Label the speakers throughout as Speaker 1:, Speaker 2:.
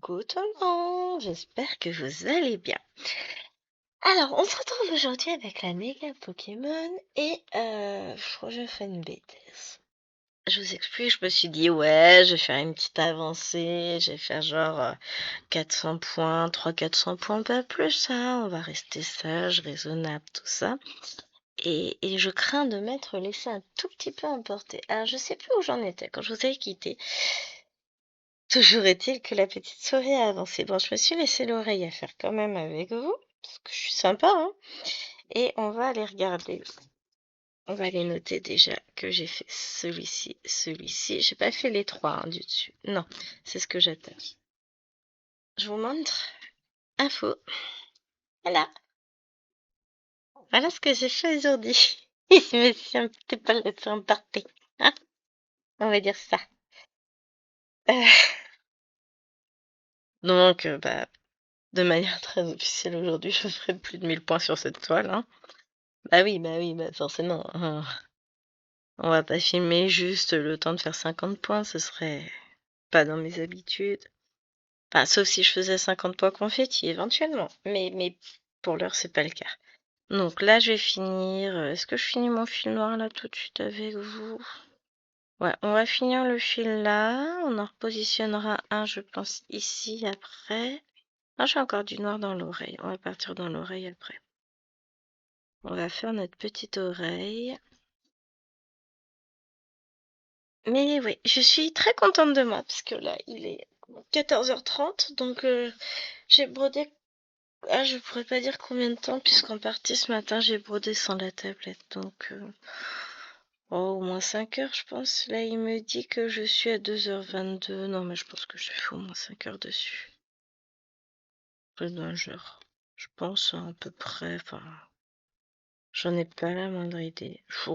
Speaker 1: Coucou tout le monde, j'espère que vous allez bien. Alors, on se retrouve aujourd'hui avec la méga Pokémon et je crois que je fais une bêtise. Je vous explique, je me suis dit ouais, je vais faire une petite avancée, je vais faire genre 400 points, 300-400 points, pas plus, hein. On va rester sage, raisonnable, tout ça. Et je crains de m'être laissé un tout petit peu emporter. Alors, je sais plus où j'en étais quand je vous ai quitté. Toujours est-il que la petite soirée a avancé. Bon, je me suis laissé l'oreille à faire quand même avec vous, parce que je suis sympa, hein. Et on va aller regarder. On va aller noter déjà que j'ai fait celui-ci, celui-ci. J'ai pas fait les trois hein, du dessus. Non, c'est ce que j'attache. Je vous montre. Info. Voilà. Voilà ce que j'ai fait aujourd'hui. Je me suis un petit peu laissé emporter. Hein, on va dire ça. Euh, donc, de manière très officielle aujourd'hui, je ferai plus de 1000 points sur cette toile, hein. Bah oui, bah forcément, hein. On va pas filmer juste le temps de faire 50 points, ce serait pas dans mes habitudes. Enfin, sauf si je faisais 50 points confetti, éventuellement. Mais pour l'heure, c'est pas le cas. Donc là, je vais finir. Est-ce que je finis mon fil noir là tout de suite avec vous? Ouais, on va finir le fil là. On en repositionnera un, je pense, ici après. Ah, j'ai encore du noir dans l'oreille. On va partir dans l'oreille après. On va faire notre petite oreille. Mais oui, je suis très contente de moi parce que là, il est 14h30, donc j'ai brodé. Ah, je pourrais pas dire combien de temps puisqu'en partie ce matin j'ai brodé sans la tablette, donc au moins 5 heures, je pense. Là, il me dit que je suis à 2h22. Non, mais je pense que je fais au moins 5 heures dessus. Plus d'un genre. Je pense à peu près. Enfin, j'en ai pas la moindre idée. J'ai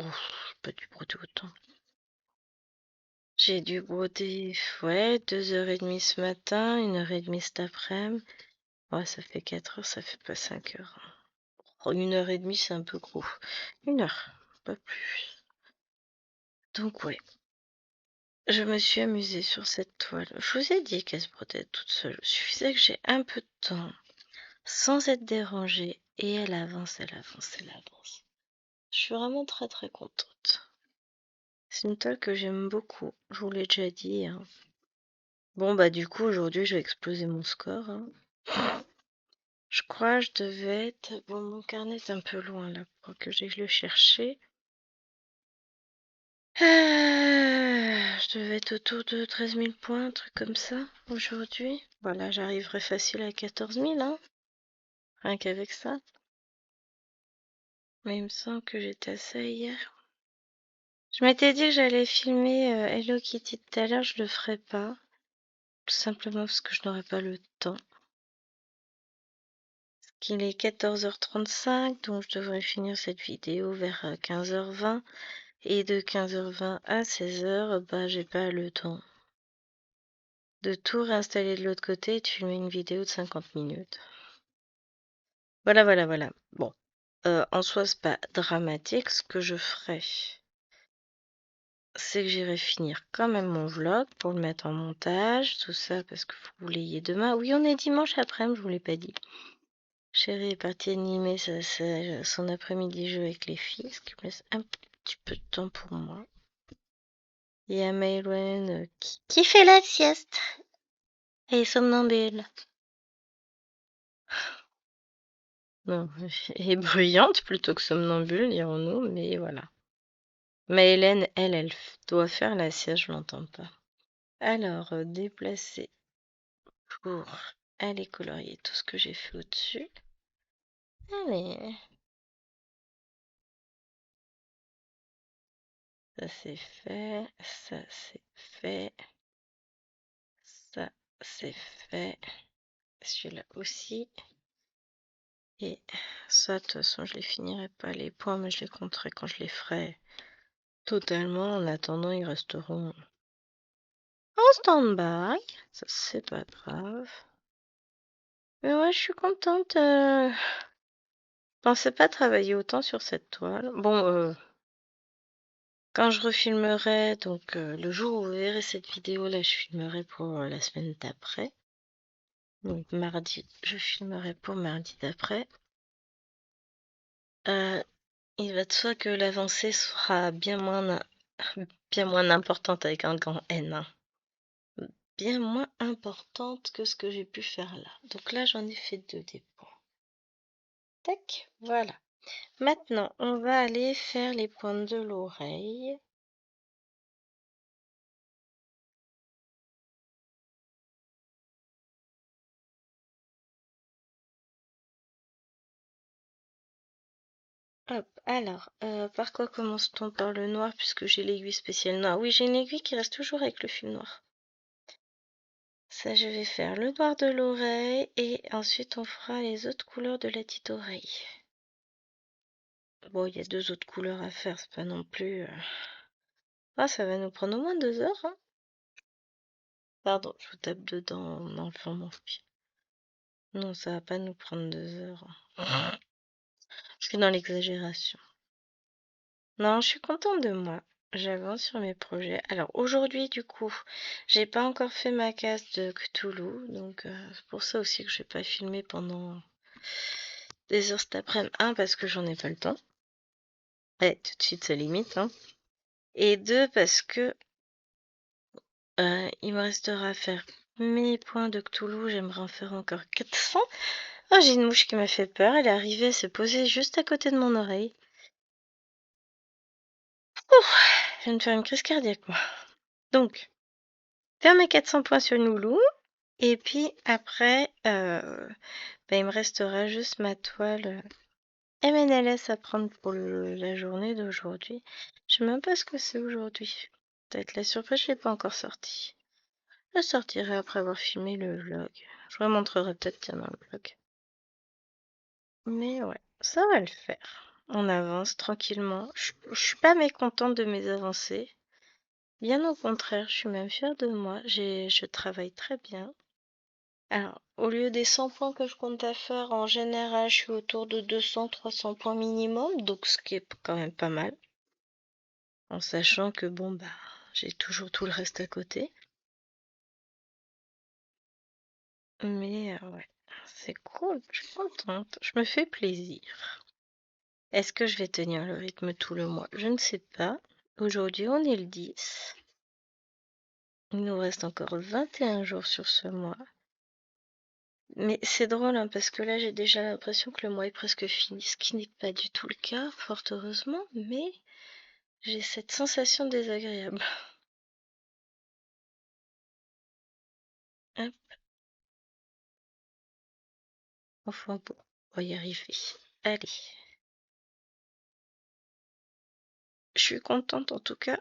Speaker 1: pas dû broder autant. J'ai dû broder, ouais, 2h30 ce matin, 1h30 cet après-midi. Ouais, ça fait 4 heures, ça fait pas 5 heures. Oh, 1h30, c'est un peu gros. 1 heure, pas plus. Donc, ouais, je me suis amusée sur cette toile. Je vous ai dit qu'elle se brodait toute seule. Il suffisait que j'ai un peu de temps, sans être dérangée, et elle avance, elle avance, elle avance. Je suis vraiment très très contente. C'est une toile que j'aime beaucoup, je vous l'ai déjà dit, hein. Bon, bah, du coup, aujourd'hui, je vais exploser mon score, hein. Je crois que je devais être... Bon, mon carnet est un peu loin là pour que j'aille le chercher. Je devais être autour de 13 000 points, un truc comme ça, aujourd'hui. Voilà, j'arriverai facile à 14 000, hein, rien qu'avec ça. Mais il me semble que j'étais à ça hier. Je m'étais dit que j'allais filmer Hello Kitty tout à l'heure, je le ferai pas. Tout simplement parce que je n'aurai pas le temps. Qu'il est 14h35, donc je devrais finir cette vidéo vers 15h20. Et de 15h20 à 16h, bah j'ai pas le temps de tout réinstaller de l'autre côté et de filmer une vidéo de 50 minutes. Voilà, voilà, voilà. Bon, en soi, c'est pas dramatique. Ce que je ferai, c'est que j'irai finir quand même mon vlog pour le mettre en montage, tout ça, parce que vous l'ayez demain. Oui, on est dimanche après-midi, je vous l'ai pas dit. Chérie est partie animer son après-midi jeu avec les filles, ce qui me laisse un petit peu de temps pour moi. Il y a Maïwen qui fait la sieste. Elle est somnambule. Non, elle est bruyante plutôt que somnambule, dirons-nous, mais voilà. Mais Hélène, elle doit faire la sieste, je l'entends pas. Alors, déplacer pour aller colorier tout ce que j'ai fait au-dessus. Allez. Ça c'est fait, ça c'est fait, ça c'est fait. Celui-là aussi. Et ça, de toute façon, je les finirai pas les points, mais je les compterai quand je les ferai totalement. En attendant, ils resteront en stand-by. Ça, c'est pas grave. Mais ouais, je suis contente. Je pensais pas travailler autant sur cette toile. Bon, quand je refilmerai, donc le jour où vous verrez cette vidéo, là, je filmerai pour la semaine d'après. Donc mardi, je filmerai pour mardi d'après. Il va de soi que l'avancée sera bien moins importante avec un grand N, hein. Bien moins importante que ce que j'ai pu faire là. Donc là, j'en ai fait 2 des points. Tac, voilà. Maintenant, on va aller faire les pointes de l'oreille. Hop, alors, par quoi commence-t-on? Par le noir, puisque j'ai l'aiguille spéciale noire. Oui, j'ai une aiguille qui reste toujours avec le fil noir. Ça, je vais faire le noir de l'oreille et ensuite on fera les autres couleurs de la petite oreille. Bon, il y a 2 autres couleurs à faire, c'est pas non plus... Ah, ça va nous prendre au moins 2 heures, hein. Pardon, je vous tape dedans en enlevant mon fil. Non, ça va pas nous prendre 2 heures, hein. Je suis dans l'exagération. Non, je suis contente de moi. J'avance sur mes projets. Alors aujourd'hui, du coup, j'ai pas encore fait ma case de Cthulhu, donc c'est pour ça aussi que je vais pas filmer pendant des heures cet après-midi. Un, parce que j'en ai pas le temps. Ouais, tout de suite, ça limite, hein. Et deux, parce que il me restera à faire mes points de Cthulhu. J'aimerais en faire encore 400. Oh, j'ai une mouche qui m'a fait peur. Elle est arrivée à se poser juste à côté de mon oreille. Ouf, je viens de faire une crise cardiaque, moi. Donc, faire mes 400 points sur Loulou. Et puis après, il me restera juste ma toile MNLS à prendre pour la journée d'aujourd'hui. Je sais même pas ce que c'est aujourd'hui. Peut-être la surprise, je l'ai pas encore sortie. Je la sortirai après avoir filmé le vlog. Je vous la montrerai peut-être tiens dans le vlog. Mais ouais, ça va le faire. On avance tranquillement. Je suis pas mécontente de mes avancées. Bien au contraire, je suis même fière de moi. Je travaille très bien. Alors, au lieu des 100 points que je compte à faire, en général, je suis autour de 200-300 points minimum, donc ce qui est quand même pas mal. En sachant que bon, bah, j'ai toujours tout le reste à côté. Mais ouais, c'est cool, je suis contente, je me fais plaisir. Est-ce que je vais tenir le rythme tout le mois? Je ne sais pas. Aujourd'hui, on est le 10. Il nous reste encore 21 jours sur ce mois. Mais c'est drôle, hein, parce que là, j'ai déjà l'impression que le mois est presque fini, ce qui n'est pas du tout le cas, fort heureusement, mais j'ai cette sensation désagréable. Hop, enfin bon, on va y arriver. Allez. Je suis contente en tout cas.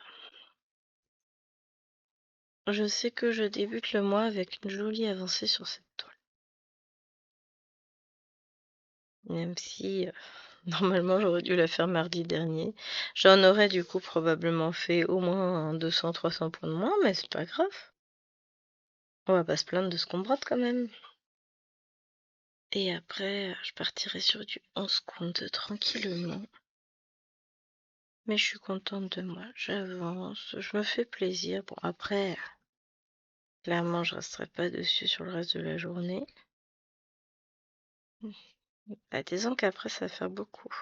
Speaker 1: Je sais que je débute le mois avec une jolie avancée sur cette toile. Même si normalement j'aurais dû la faire mardi dernier. J'en aurais du coup probablement fait au moins 200-300 points de moins, mais c'est pas grave. On va pas se plaindre de ce qu'on brode quand même. Et après, je partirai sur du 11 comptes tranquillement. Mais je suis contente de moi. J'avance, je me fais plaisir. Bon, après, clairement, je resterai pas dessus sur le reste de la journée. Bah, disons qu'après, ça va faire beaucoup.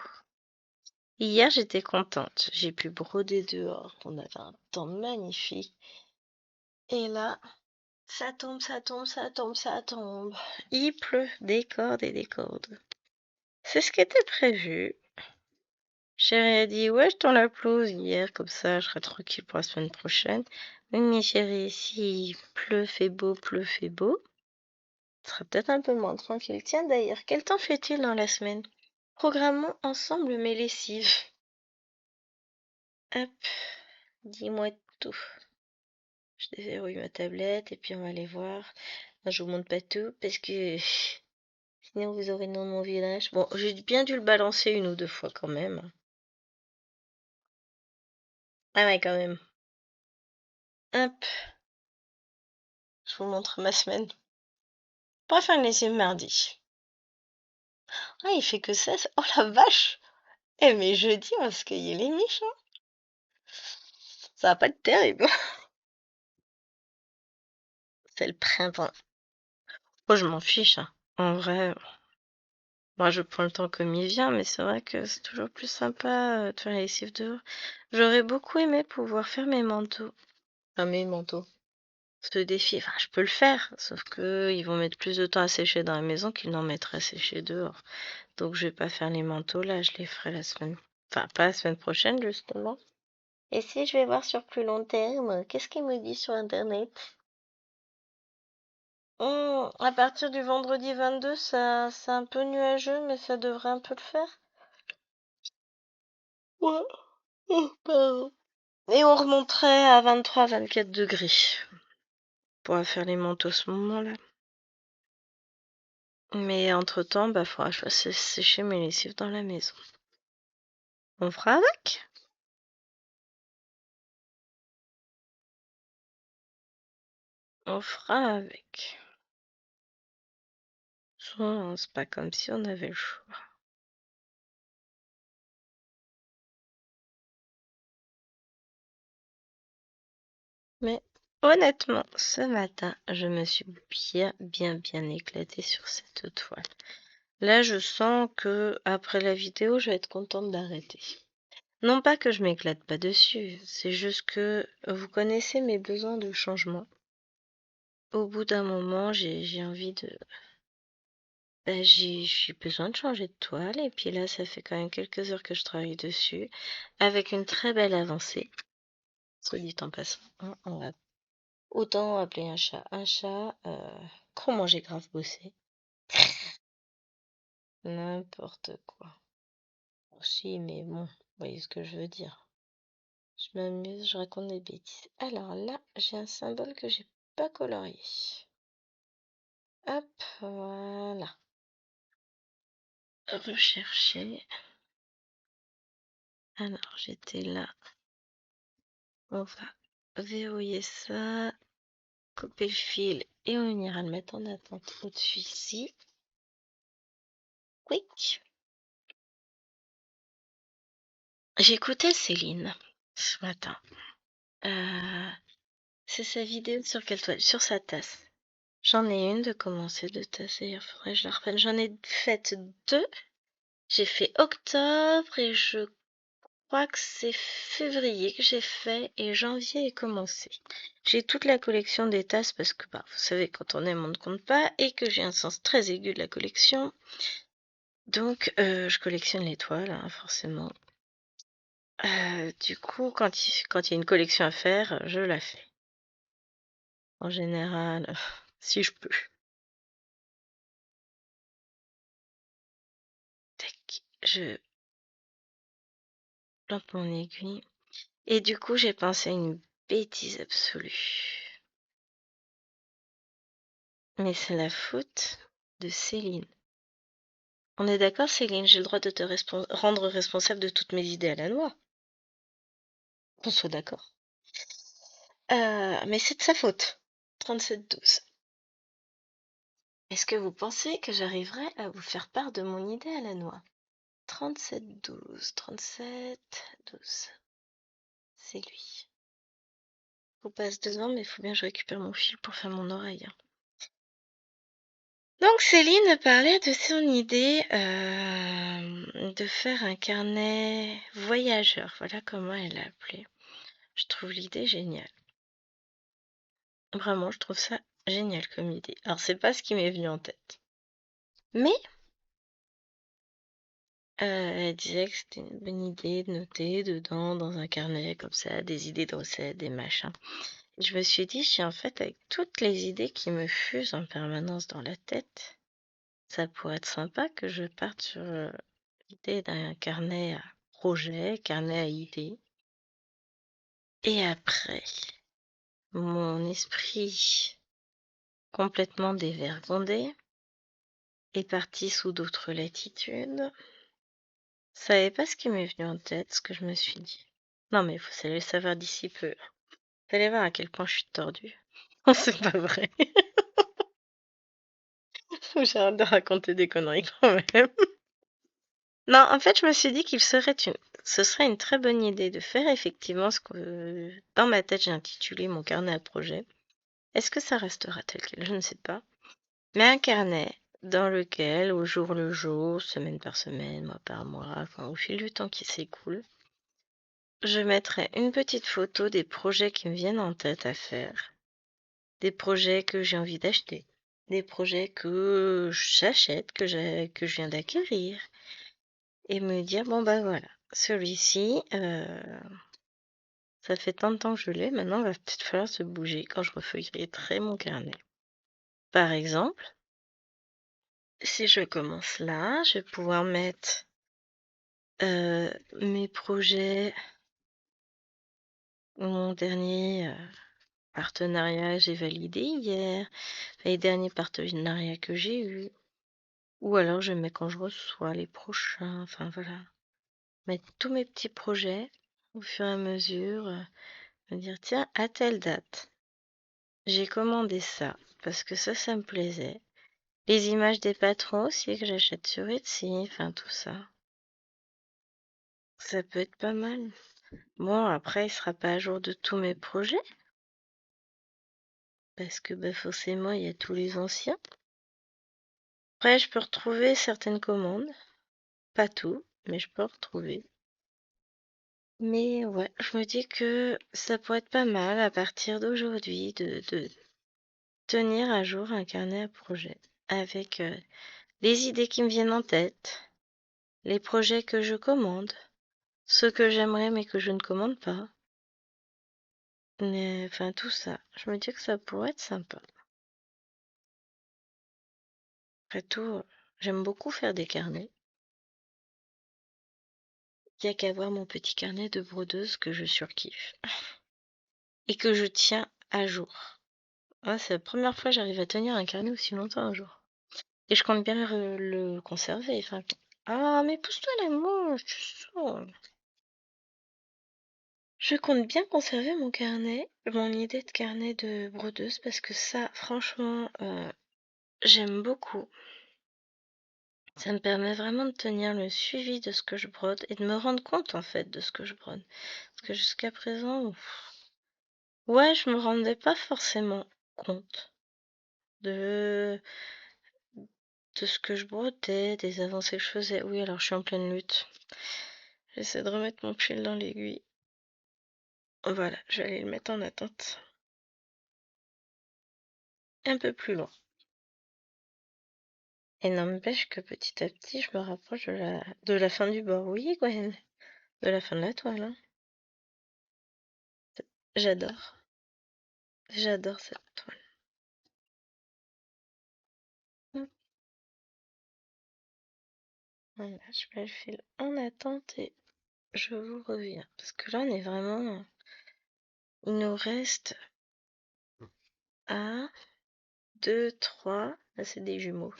Speaker 1: Hier, j'étais contente. J'ai pu broder dehors. On avait un temps magnifique. Et là, ça tombe, ça tombe, ça tombe, ça tombe. Il pleut des cordes et des cordes. C'est ce qui était prévu. Chérie a dit, ouais, je t'en la pelouse hier, comme ça, je serai tranquille pour la semaine prochaine. Oui, mais chérie, s'il pleut, fait beau, ce sera peut-être un peu moins tranquille. Tiens, d'ailleurs, quel temps fait-il dans la semaine? Programmons ensemble mes lessives. Hop, dis-moi tout. Je déverrouille ma tablette et puis on va aller voir. Non, je vous montre pas tout parce que sinon vous aurez le nom de mon village. Bon, j'ai bien dû le balancer une ou deux fois quand même. Ah ouais, quand même. Hop, je vous montre ma semaine. On va faire une lessive mardi. Ah, il fait que ça. Oh la vache! Eh, mais jeudi, on va se cueillir les miches, hein. Ça va pas être terrible. C'est le printemps. Moi, je m'en fiche, hein. En vrai, moi, je prends le temps comme il vient, mais c'est vrai que c'est toujours plus sympa de faire la lessive dehors. J'aurais beaucoup aimé pouvoir faire mes manteaux. Enfin, mes manteaux. Ce défi, enfin, je peux le faire, sauf que ils vont mettre plus de temps à sécher dans la maison qu'ils n'en mettraient à sécher dehors. Donc, je vais pas faire les manteaux là, je les ferai la semaine. Enfin, pas la semaine prochaine, justement. Et si je vais voir sur plus long terme, qu'est-ce qu'il me dit sur Internet? À partir du vendredi 22, ça, c'est un peu nuageux, mais ça devrait un peu le faire. Ouais. Oh, pardon. Et on remonterait à 23-24 degrés. On pourra faire les manteaux à ce moment-là. Mais entre-temps, bah, faudra que je fasse sécher mes lessives dans la maison. On fera avec. On fera avec. C'est pas comme si on avait le choix. Mais honnêtement, ce matin, je me suis bien éclatée sur cette toile. Là, je sens que après la vidéo, je vais être contente d'arrêter. Non pas que je m'éclate pas dessus, c'est juste que vous connaissez mes besoins de changement. Au bout d'un moment, j'ai envie de... Ben, j'ai besoin de changer de toile, et puis là, ça fait quand même quelques heures que je travaille dessus, avec une très belle avancée, soit dit en passant, hein, on va autant appeler un chat un chat. Comment j'ai grave bossé. N'importe quoi. Bon, si, mais bon, vous voyez ce que je veux dire. Je m'amuse, je raconte des bêtises. Alors là, j'ai un symbole que j'ai pas colorié. Hop, voilà. Rechercher. Alors, j'étais là. On va verrouiller ça, couper le fil et on ira le mettre en attente au-dessus ici. Quick. J'ai écouté Céline ce matin. C'est sa vidéo sur quelle toile? Sur sa tasse. J'en ai une de commencer de tasse, d'ailleurs, faudrait que je la reprenne. J'en ai fait deux. J'ai fait octobre et je crois que c'est février que j'ai fait et janvier est commencé. J'ai toute la collection des tasses parce que, bah, vous savez, quand on aime, on ne compte pas et que j'ai un sens très aigu de la collection. Donc, je collectionne les toiles, hein, forcément. Du coup, quand il y a une collection à faire, je la fais. En général, si je peux. Tac, je plante mon aiguille. Et du coup, j'ai pensé à une bêtise absolue. Mais c'est la faute de Céline. On est d'accord, Céline, j'ai le droit de te rendre responsable de toutes mes idées à la noix. Qu'on soit d'accord. Mais c'est de sa faute. 37-12. Est-ce que vous pensez que j'arriverai à vous faire part de mon idée à la noix? 37-12, 37-12. C'est lui. Faut passe 2 ans, mais il faut bien que je récupère mon fil pour faire mon oreille, hein. Donc Céline parlait de son idée de faire un carnet voyageur. Voilà comment elle l'a appelé. Je trouve l'idée géniale. Vraiment, je trouve ça génial comme idée. Alors, c'est pas ce qui m'est venu en tête. Mais elle disait que c'était une bonne idée de noter dedans, dans un carnet comme ça, des idées de recettes, des machins. Et je me suis dit, si en fait, avec toutes les idées qui me fusent en permanence dans la tête, ça pourrait être sympa que je parte sur l'idée d'un carnet à projet, carnet à idées. Et après, mon esprit complètement dévergondé est parti sous d'autres latitudes. Je savais pas ce qui m'est venu en tête, ce que je me suis dit. Non mais vous allez le savoir d'ici peu. Vous allez voir à quel point je suis tordue. Non, c'est pas vrai. J'arrête de raconter des conneries quand même. Non, en fait, je me suis dit ce serait une très bonne idée de faire effectivement ce que dans ma tête j'ai intitulé mon carnet à projet. Est-ce que ça restera tel quel? Je ne sais pas. mais un carnet dans lequel, au jour le jour, semaine par semaine, mois par mois, enfin au fil du temps qui s'écoule, je mettrai une petite photo des projets qui me viennent en tête à faire, des projets que j'ai envie d'acheter, des projets que j'achète, que je viens d'acquérir, et me dire, bon bah voilà, celui-ci, ça fait tant de temps que je l'ai, maintenant il va peut-être falloir se bouger quand je refeuillerai mon carnet. Par exemple, si je commence là, je vais pouvoir mettre mes projets, mon dernier partenariat j'ai validé hier, les derniers partenariats que j'ai eus, ou alors je mets quand je reçois les prochains, enfin voilà. Mettre tous mes petits projets au fur et à mesure, me dire tiens, à telle date, j'ai commandé ça, parce que ça me plaisait. Les images des patrons aussi que j'achète sur Etsy, enfin tout ça. Ça peut être pas mal. Bon, après, il sera pas à jour de tous mes projets, parce que bah, forcément, il y a tous les anciens. Après, je peux retrouver certaines commandes. Pas tout, mais je peux retrouver. Mais ouais, je me dis que ça pourrait être pas mal à partir d'aujourd'hui de tenir à jour un carnet à projets avec les idées qui me viennent en tête, les projets que je commande, ceux que j'aimerais mais que je ne commande pas. Mais, enfin, tout ça. Je me dis que ça pourrait être sympa. Après tout, j'aime beaucoup faire des carnets. Il n'y a qu'à voir mon petit carnet de brodeuse que je surkiffe et que je tiens à jour. Ah, c'est la première fois que j'arrive à tenir un carnet aussi longtemps un jour. Et je compte bien le conserver. Enfin, ah, mais pousse-toi la mouche, tu sens. Je compte bien conserver mon carnet, mon idée de carnet de brodeuse, parce que ça, franchement, j'aime beaucoup. Ça me permet vraiment de tenir le suivi de ce que je brode et de me rendre compte en fait de ce que je brode. Parce que jusqu'à présent, ouais, je me rendais pas forcément compte de, de ce que je brodais, des avancées que je faisais. Oui, alors je suis en pleine lutte. J'essaie de remettre mon fil dans l'aiguille. Voilà, je vais aller le mettre en attente. Un peu plus loin. Et n'empêche que petit à petit, je me rapproche de la fin du bord. Oui, Gwen, de la fin de la toile. Hein. J'adore. J'adore cette toile. Hop, voilà, je mets le fil en attente et je vous reviens. Parce que là, on est vraiment... Il nous reste 1, 2, 3. Là, c'est des jumeaux.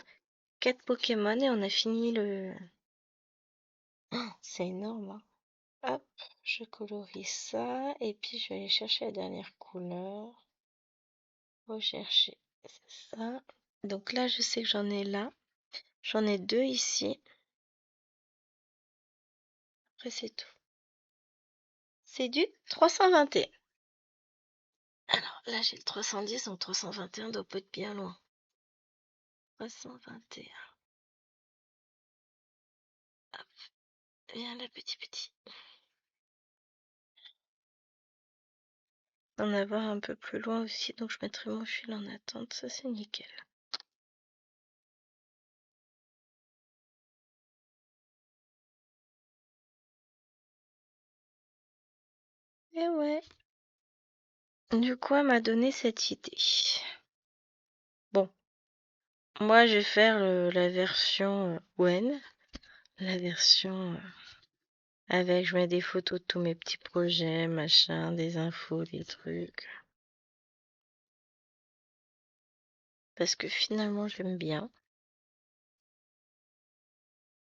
Speaker 1: 4 Pokémon et on a fini le... Oh, c'est énorme, hein. Hop, je colorie ça et puis je vais aller chercher la dernière couleur. Rechercher, c'est ça. Donc là, je sais que j'en ai là. J'en ai 2 ici. Après, c'est tout. C'est du 321. Alors là, j'ai le 310, donc 321 doit pas être bien loin. 321. Hop, viens là, petit petit. En avoir un peu plus loin aussi, donc je mettrai mon fil en attente. Ça, c'est nickel. Et ouais. Du coup, elle m'a donné cette idée. Bon, moi, je vais faire la version Wen. La version avec, je mets des photos de tous mes petits projets, machin, des infos, des trucs. Parce que finalement, j'aime bien.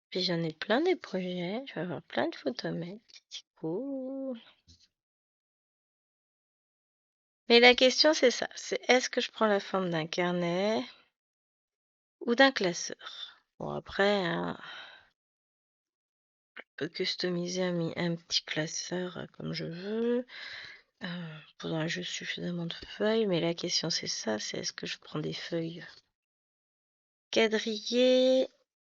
Speaker 1: Puis j'en ai plein des projets. Je vais avoir plein de photos à mettre. C'est cool. Mais la question, c'est ça. C'est est-ce que je prends la forme d'un carnet ou d'un classeur? Bon, après, hein, je peux customiser un petit classeur comme je veux. Faudra juste suffisamment de feuilles. Mais la question, c'est ça. C'est est-ce que je prends des feuilles Quadrillé,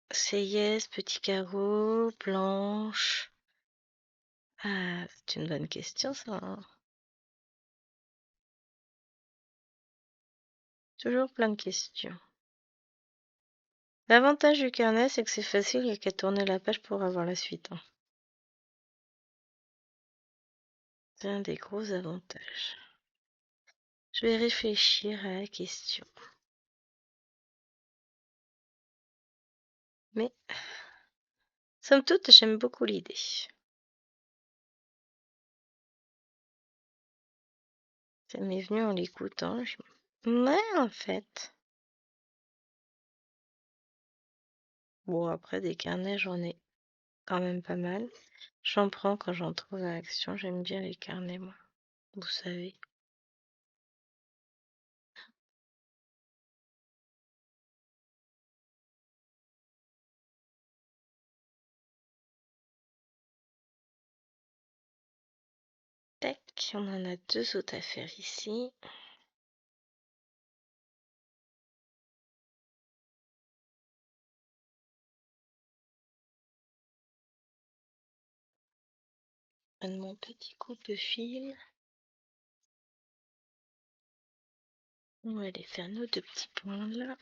Speaker 1: Seyès, petit carreau, blanche. Ah, c'est une bonne question ça, hein. Toujours plein de questions. L'avantage du carnet, c'est que c'est facile, il n'y a qu'à tourner la page pour avoir la suite, hein. C'est un des gros avantages. Je vais réfléchir à la question. Mais, somme toute, j'aime beaucoup l'idée. Ça m'est venu en l'écoutant. Ouais, en fait. Bon, après, des carnets, j'en ai quand même pas mal. J'en prends quand j'en trouve à Action. J'aime bien les carnets, moi. Vous savez. Tac, on en a deux autres à faire ici. Je prends mon petit coupe-fil. On va aller faire nos deux petits points là.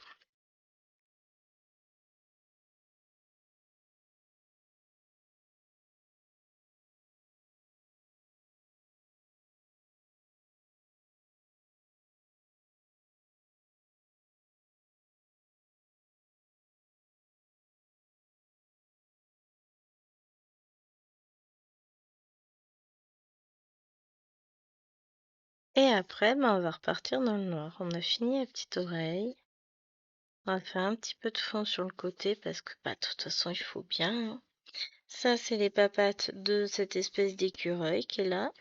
Speaker 1: Et après, ben, on va repartir dans le noir. On a fini la petite oreille. On va faire un petit peu de fond sur le côté parce que, bah, de toute façon, il faut bien, hein. Ça, c'est les papates de cette espèce d'écureuil qui est là.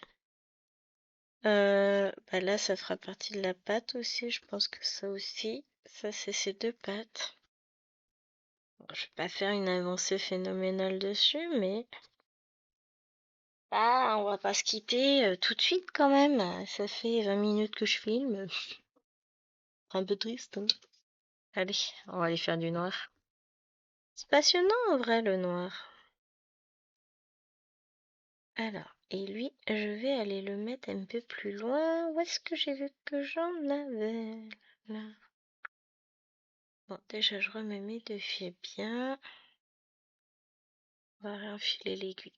Speaker 1: Bah là, ça fera partie de la patte aussi. Je pense que ça aussi. Ça, c'est ces deux pattes. Bon, je vais pas faire une avancée phénoménale dessus, mais ah, on va pas se quitter tout de suite quand même. Ça fait 20 minutes que je filme. Un peu triste, hein. Allez, on va aller faire du noir. C'est passionnant en vrai le noir. Alors, et lui, je vais aller le mettre un peu plus loin. Où est-ce que j'ai vu que j'en avais? Là. Bon, déjà, je remets mes deux fils bien. On va réenfiler l'aiguille.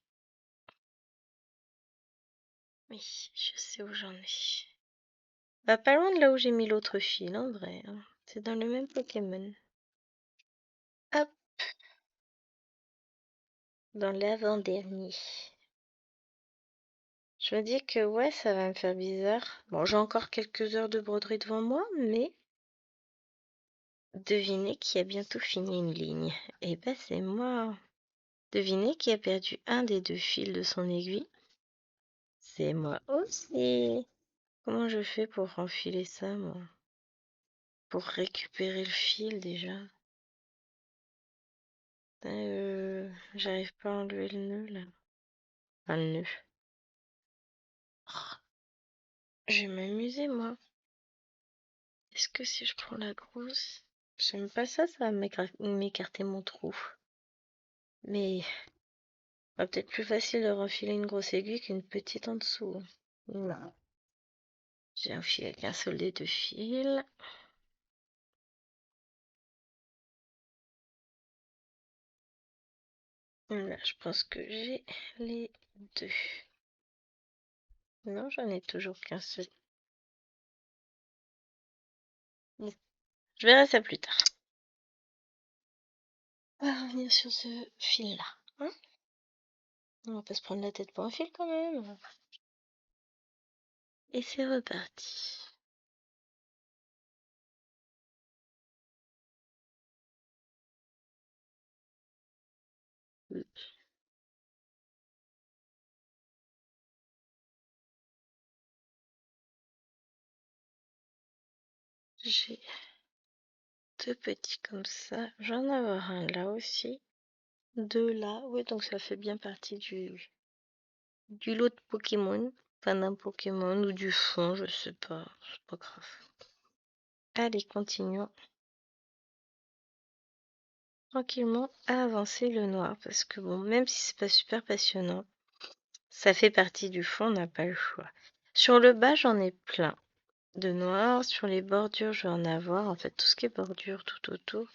Speaker 1: Oui, je sais où j'en ai. Bah, pas loin de là où j'ai mis l'autre fil, en vrai, hein. C'est dans le même Pokémon. Hop, dans l'avant-dernier. Je me dis que ouais, ça va me faire bizarre. Bon, j'ai encore quelques heures de broderie devant moi, mais devinez qui a bientôt fini une ligne. Eh ben, c'est moi. Devinez qui a perdu un des deux fils de son aiguille. C'est moi aussi. Comment je fais pour enfiler ça, moi? Pour récupérer le fil, déjà. J'arrive pas à enlever le nœud, là. Enfin, le nœud. Oh, je vais m'amuser, moi. Est-ce que si je prends la grosse... J'aime pas ça, ça va m'écarter mon trou. Mais va peut-être plus facile de renfiler une grosse aiguille qu'une petite en dessous. Non. J'ai enfilé avec un seul des deux fils. Là, je pense que j'ai les deux. Non, j'en ai toujours qu'un seul. Bon, je verrai ça plus tard. On va revenir sur ce fil-là, hein. On va pas se prendre la tête pour un fil quand même. Et c'est reparti. J'ai deux petits comme ça. J'en ai avoir un là aussi. Deux là. Oui, donc ça fait bien partie du lot de Pokémon. Enfin, d'un Pokémon ou du fond, je sais pas. C'est pas grave. Allez, continuons. tranquillement à avancer le noir parce que bon, même si c'est pas super passionnant, ça fait partie du fond, on n'a pas le choix. Sur le bas, j'en ai plein de noir. Sur les bordures, je vais en avoir, en fait, tout ce qui est bordure tout autour.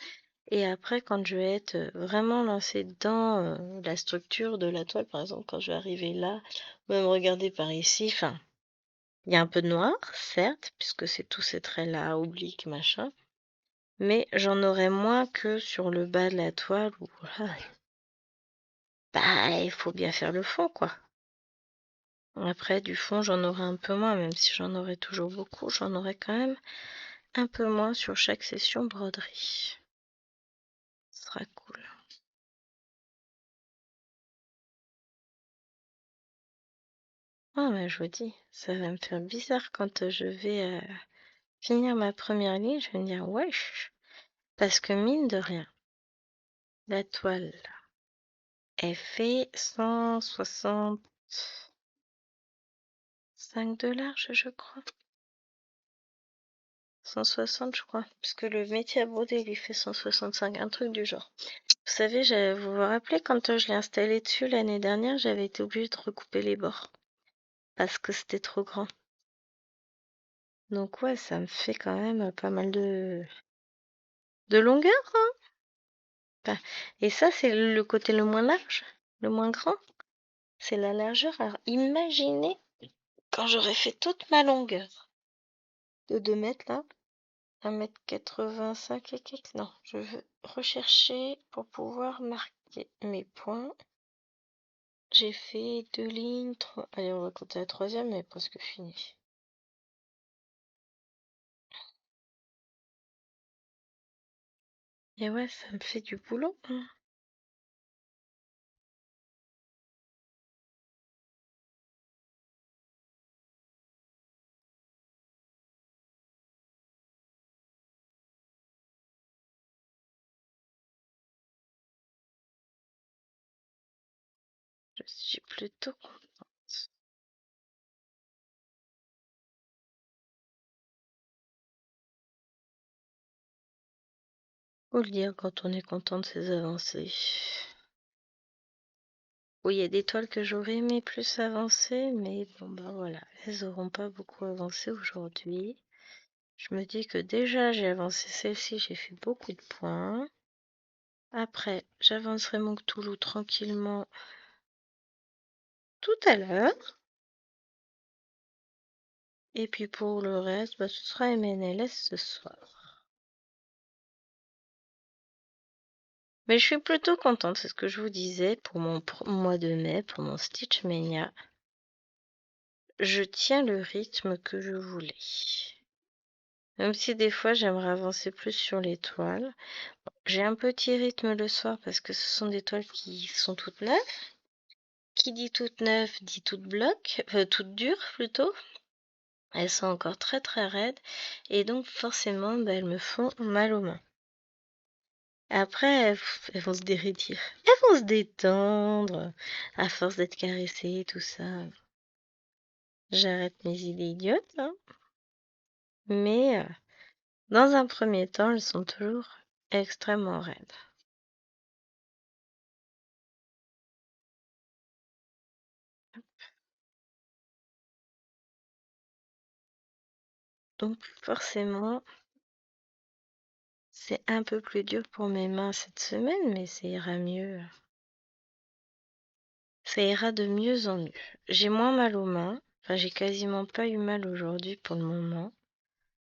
Speaker 1: Et après, quand je vais être vraiment lancée dans la structure de la toile, par exemple, quand je vais arriver là, même regarder par ici, enfin, il y a un peu de noir, certes, puisque c'est tous ces traits-là, obliques, machin, mais j'en aurai moins que sur le bas de la toile où, voilà, bah, il faut bien faire le fond, quoi. Après, du fond, j'en aurai un peu moins, même si j'en aurai toujours beaucoup, j'en aurai quand même un peu moins sur chaque session broderie. Ce sera cool. Ah, mais je vous dis, ça va me faire bizarre quand je vais finir ma première ligne. Je vais me dire, wesh, parce que mine de rien, la toile, elle fait 165 de large, je crois. 160, je crois, parce que le métier à broder lui fait 165, un truc du genre. Vous savez, vous vous rappelez quand je l'ai installé dessus l'année dernière, j'avais été obligée de recouper les bords parce que c'était trop grand. Donc ouais, ça me fait quand même pas mal de longueur, hein. Enfin, et ça, c'est le côté le moins large, le moins grand. C'est la largeur. Alors imaginez quand j'aurais fait toute ma longueur de 2 mètres là, 1,85 m et quelques. Non, je veux rechercher pour pouvoir marquer mes points. J'ai fait 2 lignes, 3. Allez, on va compter la troisième, elle est presque finie. Et ouais, ça me fait du boulot, hein. Je suis plutôt contente. Faut le dire quand on est content de ses avancées. Oui, il y a des toiles que j'aurais aimé plus avancer, mais bon, bah voilà, elles auront pas beaucoup avancé aujourd'hui. Je me dis que déjà j'ai avancé celle-ci, j'ai fait beaucoup de points. Après, j'avancerai mon Cthulhu tranquillement tout à l'heure. Et puis pour le reste, bah, ce sera MNLS ce soir. Mais je suis plutôt contente, c'est ce que je vous disais, pour mon mois de mai, pour mon Stitch Mania. Je tiens le rythme que je voulais. Même si des fois j'aimerais avancer plus sur les toiles. J'ai un petit rythme le soir parce que ce sont des toiles qui sont toutes neuves. Qui dit toute neuve dit toute bloc, toute dure plutôt. Elles sont encore très très raides et donc forcément bah, elles me font mal aux mains. Après, elles vont se dérétir. Elles vont se détendre à force d'être caressées, tout ça. J'arrête mes idées idiotes, hein. Mais dans un premier temps, elles sont toujours extrêmement raides. Donc forcément, c'est un peu plus dur pour mes mains cette semaine, mais ça ira mieux. Ça ira de mieux en mieux. J'ai moins mal aux mains. Enfin, j'ai quasiment pas eu mal aujourd'hui pour le moment.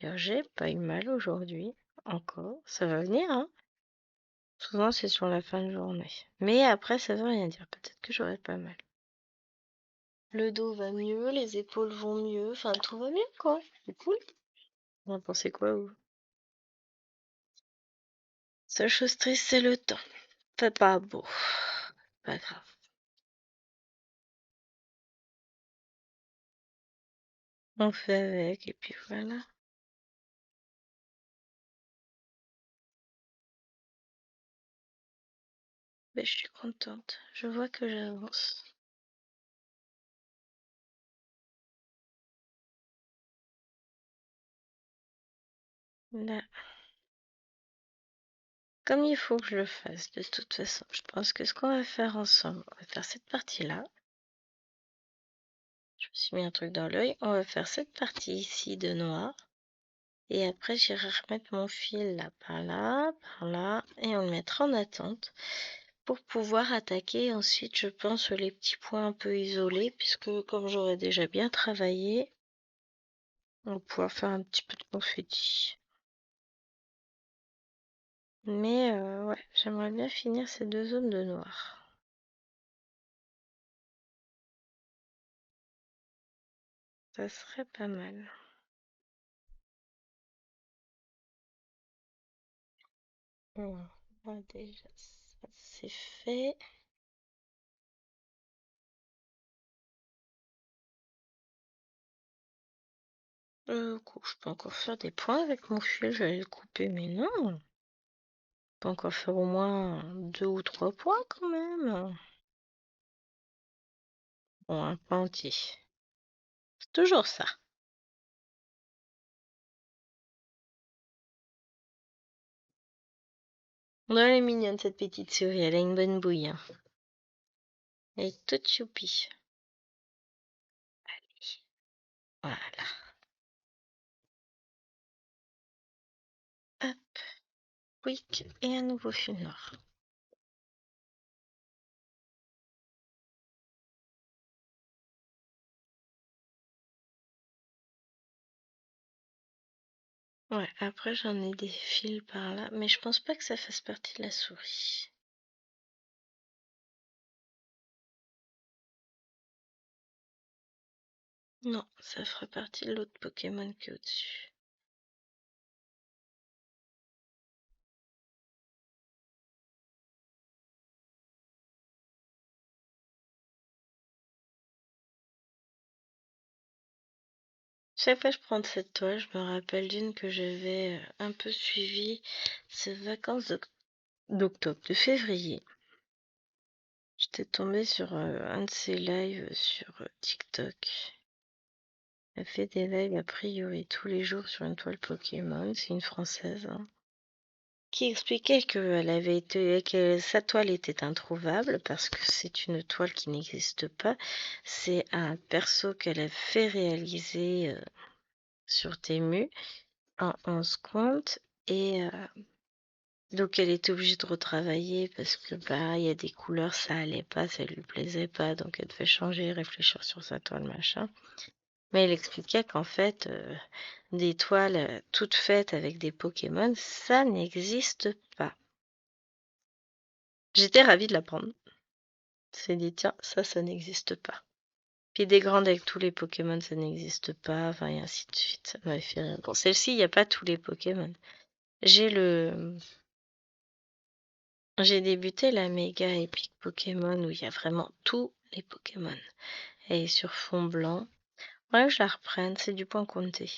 Speaker 1: D'ailleurs, j'ai pas eu mal aujourd'hui. Encore. Ça va venir, hein. Souvent, c'est sur la fin de journée. Mais après, ça veut rien dire. Peut-être que j'aurai pas mal. Le dos va mieux, les épaules vont mieux. Enfin, tout va bien, quoi. C'est cool. Vous en pensez quoi, vous? Seule chose triste, c'est le temps. Fait pas beau. Pas grave. On fait avec, et puis voilà. Mais je suis contente. Je vois que j'avance. Là, comme il faut que je le fasse, de toute façon, je pense que ce qu'on va faire ensemble, on va faire cette partie-là. Je me suis mis un truc dans l'œil. On va faire cette partie ici de noir. Et après, j'irai remettre mon fil là, par là. Et on le mettra en attente pour pouvoir attaquer ensuite, je pense, les petits points un peu isolés. Puisque comme j'aurai déjà bien travaillé, on va pouvoir faire un petit peu de confetti. Mais ouais, j'aimerais bien finir ces deux zones de noir. Ça serait pas mal. Voilà, déjà, ça c'est fait. Je peux encore faire des points avec mon fil, j'allais le couper, mais non. Je peux encore faire au moins 2 ou 3 points quand même. Bon, un point entier. C'est toujours ça. Non, elle est mignonne cette petite souris, elle a une bonne bouille, hein. Elle est toute choupie. Voilà. Hop, quick, et un nouveau fil noir. Ouais, après j'en ai des fils par là, mais je pense pas que ça fasse partie de la souris. Non, ça fera partie de l'autre Pokémon qui est au-dessus. Chaque fois que je prends de cette toile, je me rappelle d'une que j'avais un peu suivie ces vacances d'octobre, de février. J'étais tombée sur un de ses lives sur TikTok. Elle fait des lives a priori tous les jours sur une toile Pokémon, c'est une Française, hein, qui expliquait que sa toile était introuvable parce que c'est une toile qui n'existe pas. C'est un perso qu'elle a fait réaliser sur Temu en 11 comptes et donc elle était obligée de retravailler parce que bah il y a des couleurs ça allait pas, ça lui plaisait pas, donc elle devait changer, réfléchir sur sa toile machin. Mais elle expliquait qu'en fait des toiles toutes faites avec des Pokémon, ça n'existe pas. J'étais ravie de l'apprendre. C'est dit tiens ça n'existe pas. Puis des grandes avec tous les Pokémon ça n'existe pas, enfin et ainsi de suite. Ça m'avait fait rire. Bon celle-ci il n'y a pas tous les Pokémon. J'ai débuté la méga épique Pokémon où il y a vraiment tous les Pokémon. Elle est sur fond blanc. Ouais, je la reprenne, c'est du point compté.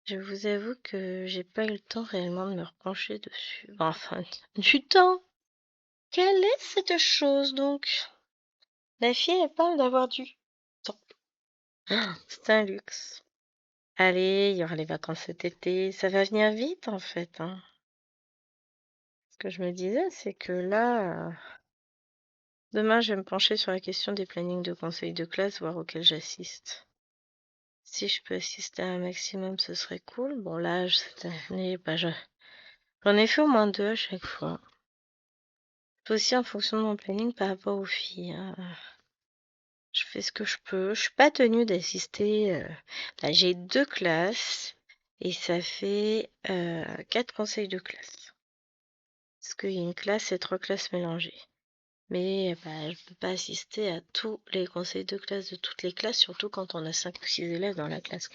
Speaker 1: Je vous avoue que j'ai pas eu le temps réellement de me repencher dessus. Enfin, du temps. Quelle est cette chose donc? La fille, elle parle d'avoir du temps. C'est un luxe. Allez, il y aura les vacances cet été. Ça va venir vite en fait, hein. Ce que je me disais, c'est que là, demain, je vais me pencher sur la question des plannings de conseils de classe, voir auxquels j'assiste. Si je peux assister à un maximum, ce serait cool. Bon, là, cette année, bah, j'en ai fait au moins 2 à chaque fois. C'est aussi en fonction de mon planning par rapport aux filles, hein. Je fais ce que je peux. Je suis pas tenue d'assister. Là, j'ai 2 classes et ça fait 4 conseils de classe. Parce qu'il y a une classe et 3 classes mélangées. Mais bah, je peux pas assister à tous les conseils de classe de toutes les classes, surtout quand on a 5 ou 6 élèves dans la classe.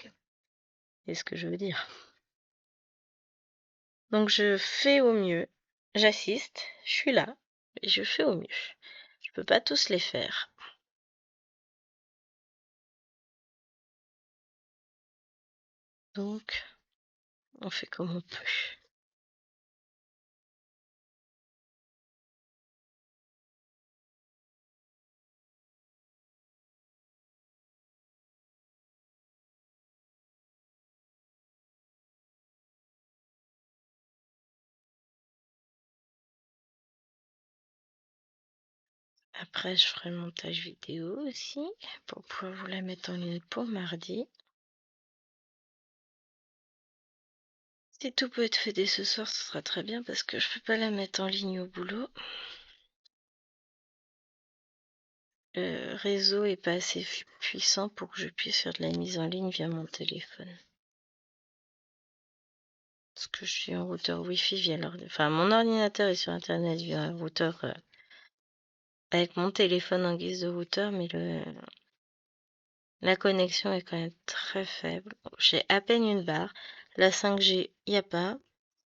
Speaker 1: C'est ce que je veux dire. Donc je fais au mieux. J'assiste, je suis là, et je fais au mieux. Je peux pas tous les faire. Donc, on fait comme on peut. Après, je ferai le montage vidéo aussi pour pouvoir vous la mettre en ligne pour mardi. Si tout peut être fait dès ce soir, ce sera très bien parce que je peux pas la mettre en ligne au boulot. Le réseau est pas assez puissant pour que je puisse faire de la mise en ligne via mon téléphone. Parce que je suis en routeur Wi-Fi via l'ordinateur. Enfin, mon ordinateur est sur Internet via un routeur avec mon téléphone en guise de routeur, mais la connexion est quand même très faible. J'ai à peine une barre. La 5G, il n'y a pas.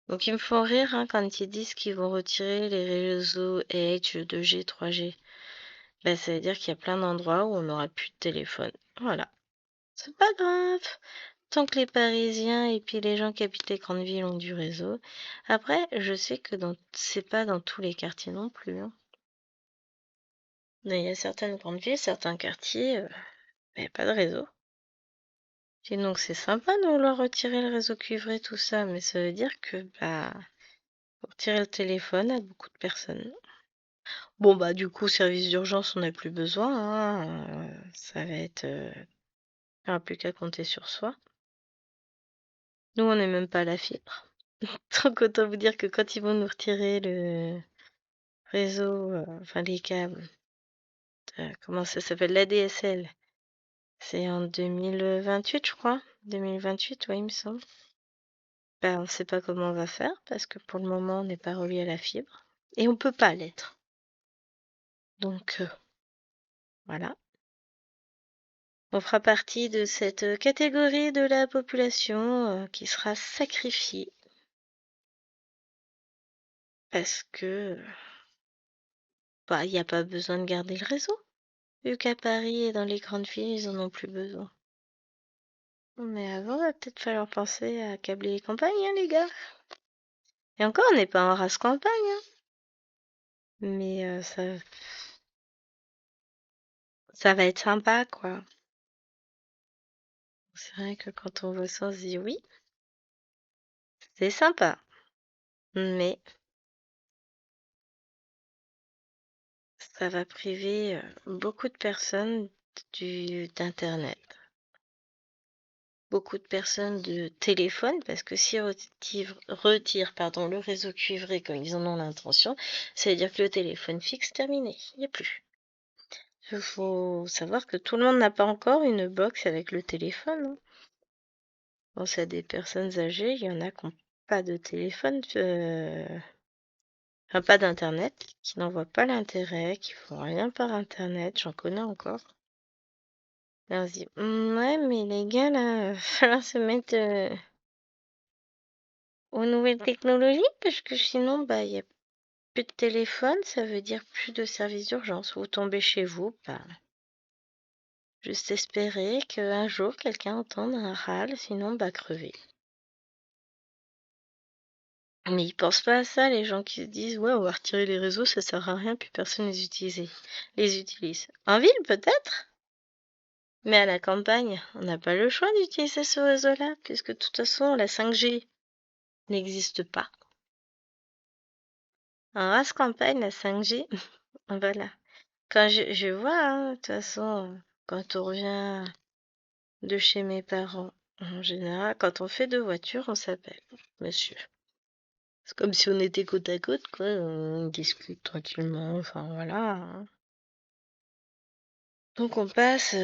Speaker 1: Donc ils me font rire hein, quand ils disent qu'ils vont retirer les réseaux H, 2G, 3G. Ben, ça veut dire qu'il y a plein d'endroits où on n'aura plus de téléphone. Voilà. C'est pas grave. Tant que les Parisiens et puis les gens qui habitent les grandes villes ont du réseau. Après, je sais que c'est pas dans tous les quartiers non plus. Hein. Mais il y a certaines grandes villes, certains quartiers, il n'y a pas de réseau. Et donc c'est sympa de vouloir retirer le réseau cuivré, tout ça, mais ça veut dire que bah faut retirer le téléphone à beaucoup de personnes. Bon bah du coup, service d'urgence, on n'a plus besoin. Hein. Ça va être. Il n'y aura plus qu'à compter sur soi. Nous, on n'est même pas à la fibre. Donc autant vous dire que quand ils vont nous retirer le réseau, enfin les câbles, comment ça s'appelle, l'ADSL, c'est en 2028, je crois. 2028, oui, il me semble. Ben, on ne sait pas comment on va faire parce que pour le moment, on n'est pas relié à la fibre et on peut pas l'être. Donc voilà. On fera partie de cette catégorie de la population qui sera sacrifiée parce que bah, il n'y a pas besoin de garder le réseau. Vu qu'à Paris et dans les grandes villes, ils en ont plus besoin. Mais avant, il va peut-être falloir penser à câbler les campagnes, hein, les gars. Et encore, on n'est pas en race campagne, hein. Mais ça va être sympa, quoi. C'est vrai que quand on voit ça, on se dit oui, c'est sympa. Mais ça va priver beaucoup de personnes d'Internet. Beaucoup de personnes de téléphone, parce que si on retire pardon, le réseau cuivré comme ils en ont l'intention, ça veut dire que le téléphone fixe, terminé, il n'y a plus. Il faut savoir que tout le monde n'a pas encore une box avec le téléphone. Hein. Bon, c'est des personnes âgées, il y en a qui n'ont pas de téléphone, enfin pas d'internet, qui n'en voient pas l'intérêt, qui font rien par internet, j'en connais encore. Et on se dit, ouais, mais les gars, là, il va falloir se mettre aux nouvelles technologies, parce que sinon, bah, il n'y a plus de téléphone, ça veut dire plus de service d'urgence. Vous tombez chez vous, bah, juste espérer qu'un jour, quelqu'un entende un râle, sinon, bah, crever. Mais ils pensent pas à ça, les gens qui se disent, ouais, on va retirer les réseaux, ça sert à rien, puis personne les utilise. En ville, peut-être? Mais à la campagne, on n'a pas le choix d'utiliser ce réseau-là, puisque de toute façon, la 5G n'existe pas. En race campagne, la 5G, voilà. Quand je vois, hein, de toute façon, quand on revient de chez mes parents, en général, quand on fait 2 voitures, on s'appelle monsieur. C'est comme si on était côte à côte, quoi. On discute tranquillement, enfin voilà. Hein. Donc on passe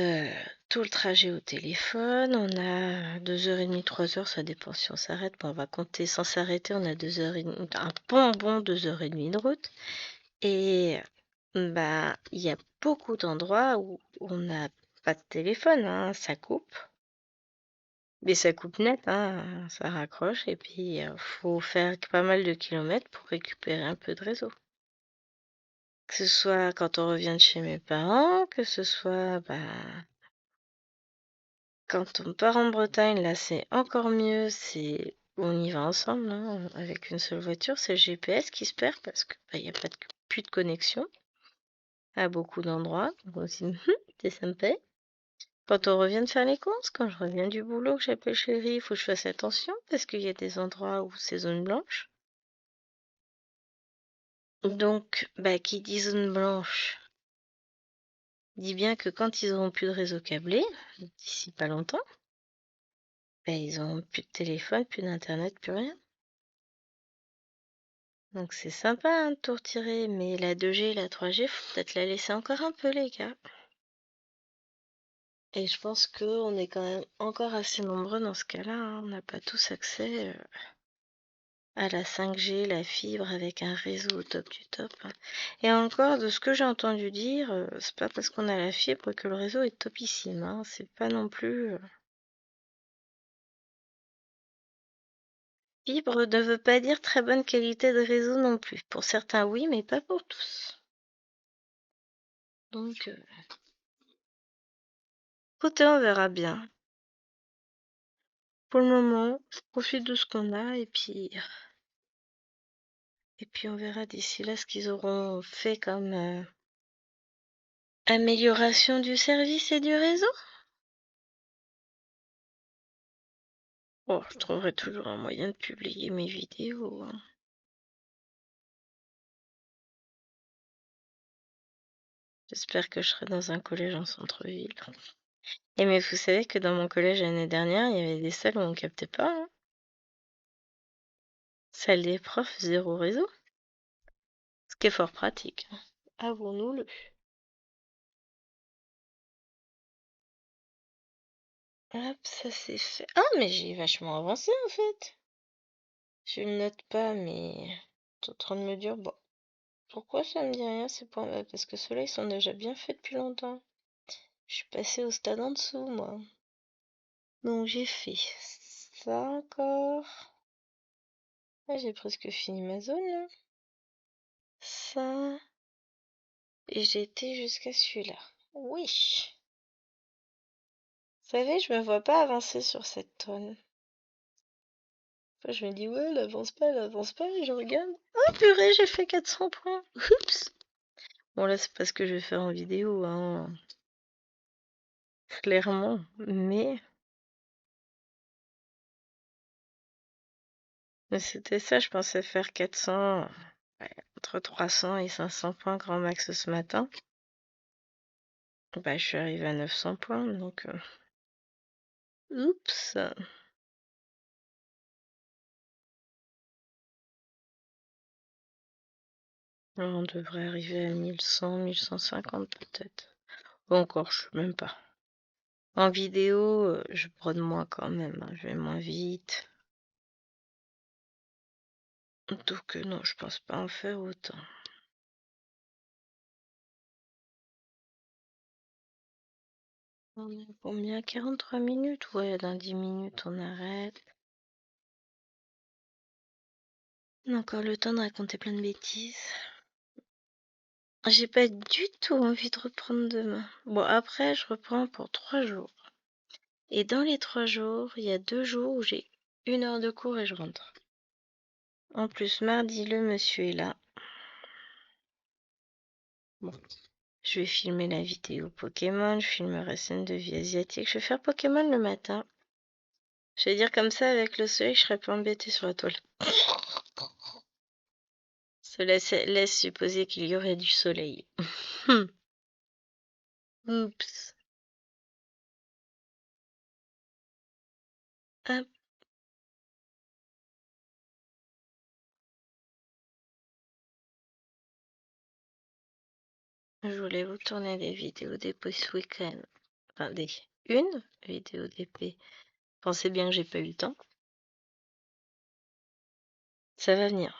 Speaker 1: tout le trajet au téléphone, on a 2h30, 3 heures, ça dépend si on s'arrête. Bon, on va compter sans s'arrêter, on a 2h30, un bon 2h30 de route. Et bah il y a beaucoup d'endroits où on n'a pas de téléphone, hein, ça coupe. Mais ça coupe net, hein, ça raccroche et puis faut faire pas mal de kilomètres pour récupérer un peu de réseau. Que ce soit quand on revient de chez mes parents, que ce soit bah quand on part en Bretagne, là, c'est encore mieux. C'est on y va ensemble, hein, avec une seule voiture. C'est le GPS qui se perd parce que bah, y a pas plus de connexion à beaucoup d'endroits. Donc on se dit, c'est sympa. Quand on revient de faire les courses, quand je reviens du boulot, que j'appelle chérie, il faut que je fasse attention parce qu'il y a des endroits où c'est zone blanche. Donc, bah, qui dit zone blanche Dis bien que quand ils auront plus de réseau câblé, d'ici pas longtemps, ben, ils auront plus de téléphone, plus d'internet, plus rien. Donc c'est sympa hein, de tout retirer, mais la 2G, la 3G, faut peut-être la laisser encore un peu, les gars. Et je pense qu'on est quand même encore assez nombreux dans ce cas-là, hein. On n'a pas tous accès à la 5G, la fibre, avec un réseau au top du top, hein. Et encore, de ce que j'ai entendu dire, c'est pas parce qu'on a la fibre que le réseau est topissime, hein. C'est pas non plus... Fibre ne veut pas dire très bonne qualité de réseau non plus. Pour certains, oui, mais pas pour tous. Donc, écoutez, on verra bien. Pour le moment, je profite de ce qu'on a et puis on verra d'ici là ce qu'ils auront fait comme amélioration du service et du réseau. Oh, je trouverai toujours un moyen de publier mes vidéos, hein. J'espère que je serai dans un collège en centre-ville. Et mais vous savez que dans mon collège l'année dernière, il y avait des salles où on captait pas, hein. Salle des profs, zéro réseau. Ce qui est fort pratique, hein. Avouons-nous-le. Hop, ça c'est fait. Ah, mais j'ai vachement avancé en fait. Je le note pas, mais t'es en train de me dire, bon, pourquoi ça me dit rien ces points-là? Parce que ceux-là, ils sont déjà bien faits depuis longtemps. Je suis passée au stade en dessous, moi. Donc j'ai fait ça encore. Ah, j'ai presque fini ma zone, là. Ça. Et j'ai été jusqu'à celui-là. Oui. Vous savez, je me vois pas avancer sur cette tonne. Enfin, je me dis, ouais, elle avance pas, et je regarde. Oh purée, j'ai fait 400 points. Oups. Bon, là, c'est pas ce que je vais faire en vidéo, hein, clairement. Mais c'était ça, je pensais faire 400, ouais, entre 300 et 500 points grand max ce matin. Bah, je suis arrivée à 900 points, donc... Oups. On devrait arriver à 1100, 1150 peut-être. Ou encore, je sais même pas. En vidéo, je brode moins quand même, hein, je vais moins vite. Donc non, je pense pas en faire autant. On est à combien? 43 minutes? Ouais, dans 10 minutes, on arrête. On a encore le temps de raconter plein de bêtises. J'ai pas du tout envie de reprendre demain. Bon, après, je reprends pour 3 jours. Et dans les 3 jours, il y a 2 jours où j'ai 1 heure de cours et je rentre. En plus, mardi, le monsieur est là. Bon. Je vais filmer la vidéo Pokémon, je filmerai scène de vie asiatique. Je vais faire Pokémon le matin. Je vais dire comme ça, avec le soleil, je serai pas embêtée sur la toile. Cela laisse supposer qu'il y aurait du soleil. Oups. Hop. Je voulais vous tourner des vidéos d'épée ce week-end. Enfin, une vidéo d'épée. Pensez bien que j'ai pas eu le temps. Ça va venir.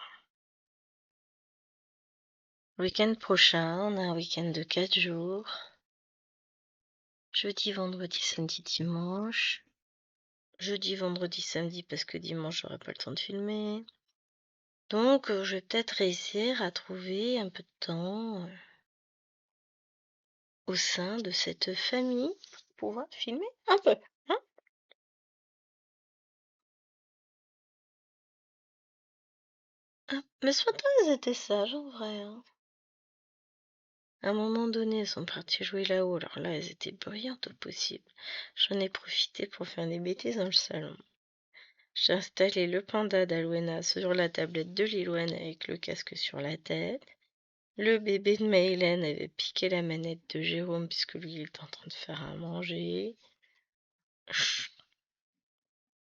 Speaker 1: Week-end prochain, on a un week-end de 4 jours. Jeudi, vendredi, samedi, dimanche. Jeudi, vendredi, samedi, parce que dimanche, j'aurai pas le temps de filmer. Donc, je vais peut-être réussir à trouver un peu de temps au sein de cette famille pour pouvoir filmer un peu, hein. Mais ce matin, elles étaient sages en vrai, hein. À un moment donné, elles sont parties jouer là-haut. Alors là, elles étaient bruyantes au possible. J'en ai profité pour faire des bêtises dans le salon. J'ai installé le panda d'Alwena sur la tablette de Lilouane avec le casque sur la tête. Le bébé de Maëlène avait piqué la manette de Jérôme puisque lui il était en train de faire à manger.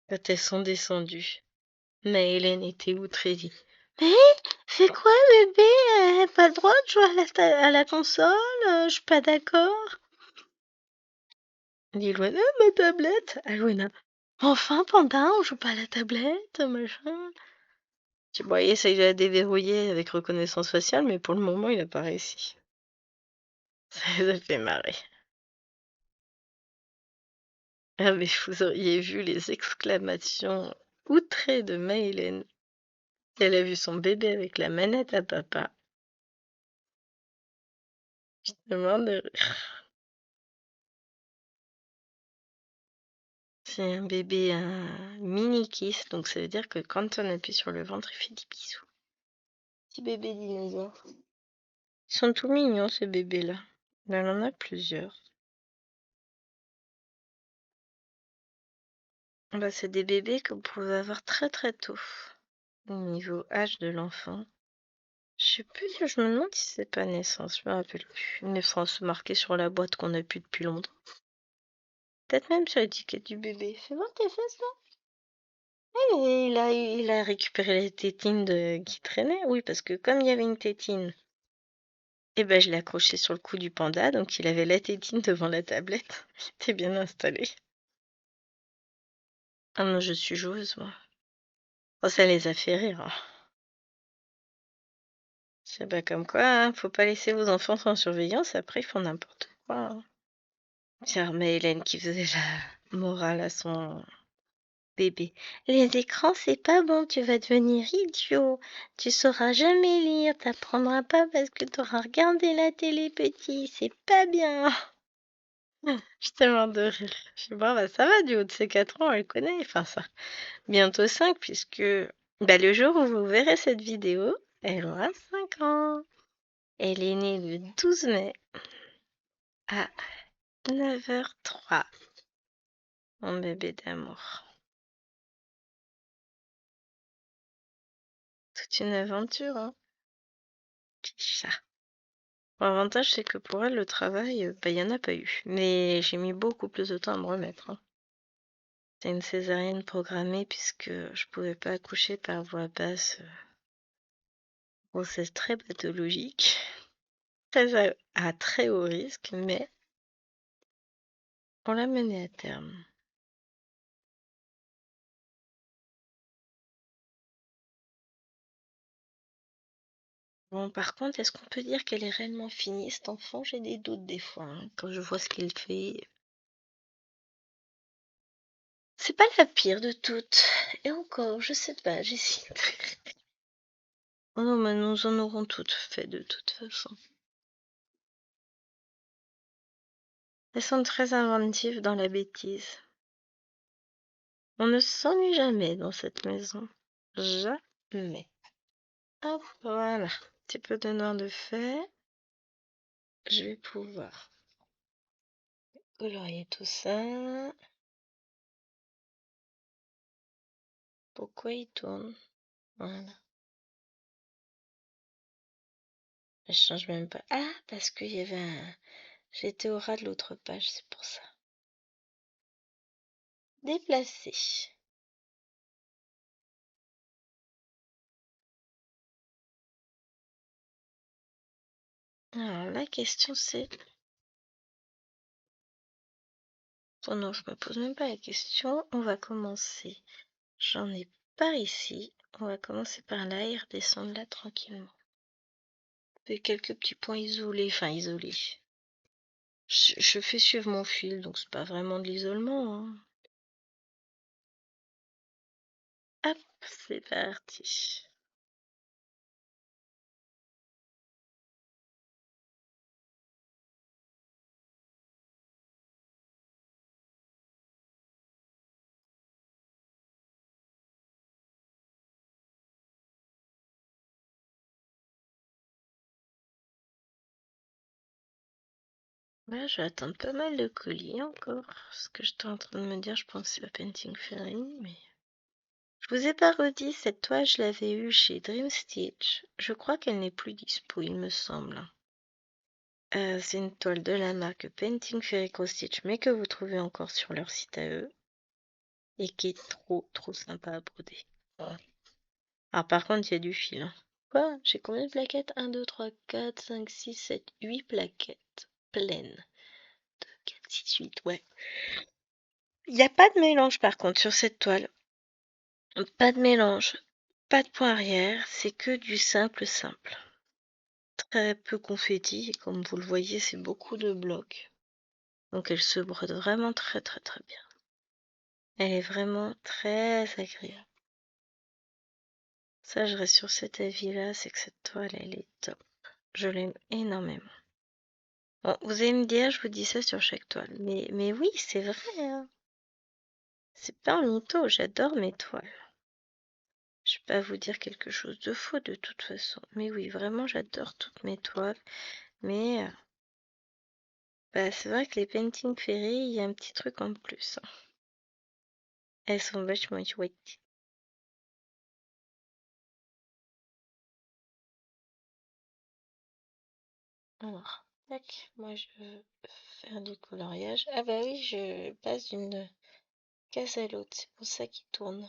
Speaker 1: Quand elles sont descendues, Maëlène était outrée. Dit, mais c'est quoi bébé? Pas le droit de jouer à la console? Je suis pas d'accord. Dit Loana, ma tablette. Ah Loana, enfin Panda, on joue pas à la tablette, machin. Bon, il essaye de la déverrouiller avec reconnaissance faciale, mais pour le moment il a pas réussi. Ça les a fait marrer. Ah mais vous auriez vu les exclamations outrées de Maëlène. Elle a vu son bébé avec la manette à papa. Je te demande de rire. C'est un bébé un mini kiss, donc ça veut dire que quand on appuie sur le ventre, il fait des bisous. Petit bébé dinosaure. Ils sont tout mignons ces bébés-là. Elle en a plusieurs. Bah, c'est des bébés que vous pouvez avoir très très tôt. Au niveau âge de l'enfant. Je sais plus, je me demande si c'est pas naissance, je me rappelle plus. Mais faut se marquer sur la boîte qu'on a plus depuis longtemps. Peut-être même sur l'étiquette du bébé. Fais voir tes fesses là. Et il a récupéré les tétines qui traînaient. Oui, parce que comme il y avait une tétine, eh ben, je l'ai accroché sur le cou du panda, donc il avait la tétine devant la tablette. Il était bien installé. Ah non, je suis joueuse, moi. Oh, ça les a fait rire, hein. C'est pas comme quoi, hein, faut pas laisser vos enfants sans surveillance, après ils font n'importe quoi, hein. Tiens, mais Hélène qui faisait la morale à son bébé. Les écrans, c'est pas bon, tu vas devenir idiot. Tu sauras jamais lire, t'apprendras pas parce que t'auras regardé la télé petit, c'est pas bien. Je suis tellement de rire. Je sais pas, bah, ça va, du haut de ses 4 ans, elle connaît, enfin ça. Bientôt 5 puisque bah, le jour où vous verrez cette vidéo, elle aura 5 ans. Elle est née le 12 mai à 9h03. Mon bébé d'amour. Toute une aventure, hein. Petit chat. L'avantage, c'est que pour elle, le travail, bah, il n'y en a pas eu. Mais j'ai mis beaucoup plus de temps à me remettre, hein. C'est une césarienne programmée puisque je pouvais pas accoucher par voie basse. Grossesse très pathologique, à très haut risque, mais on l'a menée à terme. Bon, par contre, est-ce qu'on peut dire qu'elle est réellement finie, cet enfant? J'ai des doutes des fois, hein, quand je vois ce qu'il fait. C'est pas la pire de toutes. Et encore, je sais pas, j'hésite. Oh non, mais nous en aurons toutes fait de toute façon. Elles sont très inventives dans la bêtise. On ne s'ennuie jamais dans cette maison. Jamais. Hop, voilà. Petit peu de noir de fait. Je vais pouvoir colorier tout ça. Pourquoi il tourne? Voilà. Je change même pas. Ah, parce qu'il y avait un... J'étais au ras de l'autre page, c'est pour ça. Déplacer. Alors, la question c'est... Oh non, je me pose même pas la question. On va commencer. J'en ai par ici. On va commencer par là et redescendre là tranquillement. Et quelques petits points isolés. Enfin, isolés. Je fais suivre mon fil, donc c'est pas vraiment de l'isolement, hein. Hop, c'est parti. Là, je vais attendre pas mal de colis encore. Ce que j'étais en train de me dire, je pense que c'est la Painting Fairy, mais vous ai pas redit, cette toile, je l'avais eue chez Dream Stitch. Je crois qu'elle n'est plus dispo, il me semble. C'est une toile de la marque Painting Fairy Cross Stitch, mais que vous trouvez encore sur leur site à eux. Et qui est trop sympa à broder. Voilà. Alors par contre, il y a du fil. Hein. Quoi? J'ai combien de plaquettes? 1, 2, 3, 4, 5, 6, 7, 8 plaquettes pleines. 2, 4, 6, 8, ouais. Il n'y a pas de mélange par contre sur cette toile. Pas de mélange, pas de point arrière, c'est que du simple. Très peu confetti, et comme vous le voyez, c'est beaucoup de blocs. Donc elle se brode vraiment très bien. Elle est vraiment très agréable. Ça, je reste sur cet avis-là, c'est que cette toile, elle est top. Je l'aime énormément. Bon, vous allez me dire, je vous dis ça sur chaque toile. Mais oui, c'est vrai. Hein. C'est pas un mytho, j'adore mes toiles. Je vais pas vous dire quelque chose de faux de toute façon. Mais oui, vraiment, j'adore toutes mes toiles. Mais bah, c'est vrai que les Painting Fairy, il y a un petit truc en plus. Hein. Elles sont vachement chouettes. Alors, tac, moi je veux faire du coloriage. Ah bah oui, je passe d'une case à l'autre, c'est pour ça qu'il tourne.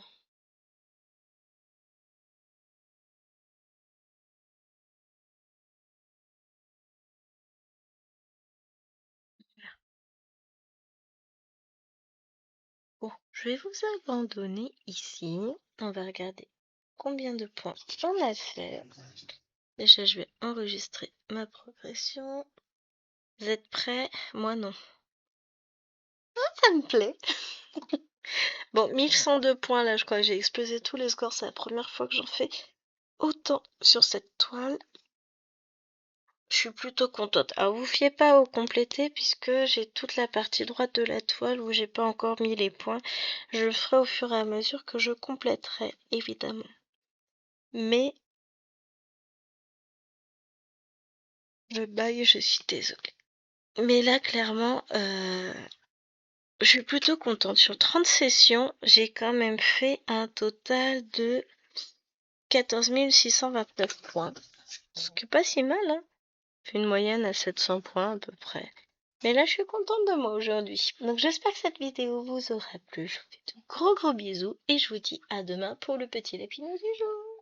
Speaker 1: Bon, je vais vous abandonner ici. On va regarder combien de points on a fait. Déjà, je vais enregistrer ma progression. Vous êtes prêts? Moi non. Ça me plaît. Bon, 1102 points là, je crois que j'ai explosé tous les scores. C'est la première fois que j'en fais autant sur cette toile. Je suis plutôt contente. Alors, vous fiez pas au complété puisque j'ai toute la partie droite de la toile où j'ai pas encore mis les points. Je le ferai au fur et à mesure que je compléterai, évidemment. Mais je baille, je suis désolée. Mais là, clairement, je suis plutôt contente. Sur 30 sessions, j'ai quand même fait un total de 14 629 points. Ce qui est pas si mal, hein. Fait une moyenne à 700 points à peu près. Mais là, je suis contente de moi aujourd'hui. Donc, j'espère que cette vidéo vous aura plu. Je vous fais de gros bisous et je vous dis à demain pour le petit lapinou du jour.